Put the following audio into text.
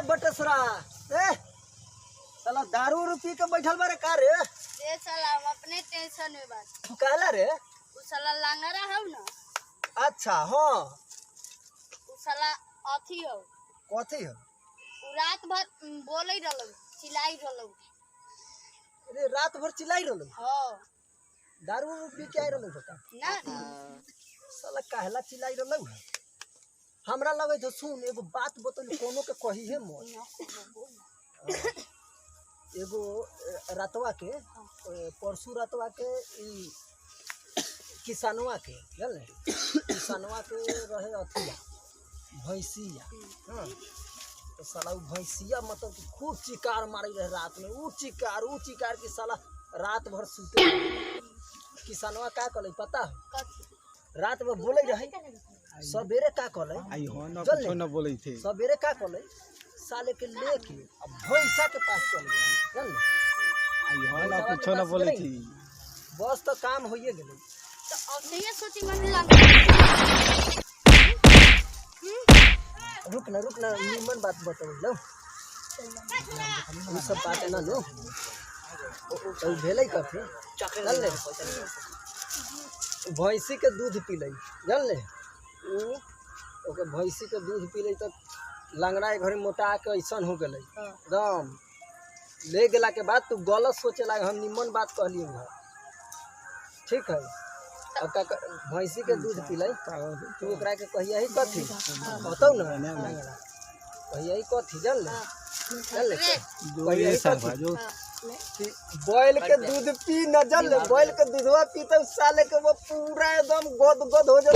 बटेसरा साला दारू उरू पी के बैठल बारे का रे? ये साला हम अपने टेंशन में बात। तू कहला रे? उ साला लांगरा हौ ना। अच्छा हाँ। उ साला अथी हौ। कथी है? उ रात भर बोले रहलौ, चिल्लाई रहलौ। अरे रात भर चिल्लाई रहलौ? हां। दारू उरू पी के आई रहलौ का? ना साला कहला चिल्लाई रहलौ? हमरा लगे तो सुन एगो बात बतल कोनो के कही है मोर। एगो रातवा के परसू रातवा के ई किसानवा के जानले किसानवा के रहे अथिया भैंसिया। हां तो साला उ भैंसिया मतलब कि खूब चिकार मारी रहे रात में। उ चिकार की साला रात भर सुते। किसानवा का कले पता है? रात में बोले रहे सवेरे का कले आई हो ना कुछ ना बोले थे। सवेरे का कले साले के लेके अब भैंसा के पास चल गए जानले। आई हो ना कुछ ना बोले थी। बस तो काम होइए गेलै। तो अब ये सोची मन लाग। रुक ना निमन बात बताओ लो। ये सब बात ना लो। ओ भेलै कथी जानले? भैंसी के दूध पीले जानले। ओके भैंसी के दूध पीले तो लंगड़ा घरे मोटा के ऐसन हो गए एकदम। ले गेला के बाद तू गलत सोचे लगा हम निमन बात कहलिए है ठीक है। अब का भैंसी के दूध पीले तू ओकरा के कहिया ही कथी बताऊ ना कहिया ही कथी जानले बैल के दूध पी न जानले। बैल के दूधवा पीते साले के वो पूरा एकदम गद हो जाए।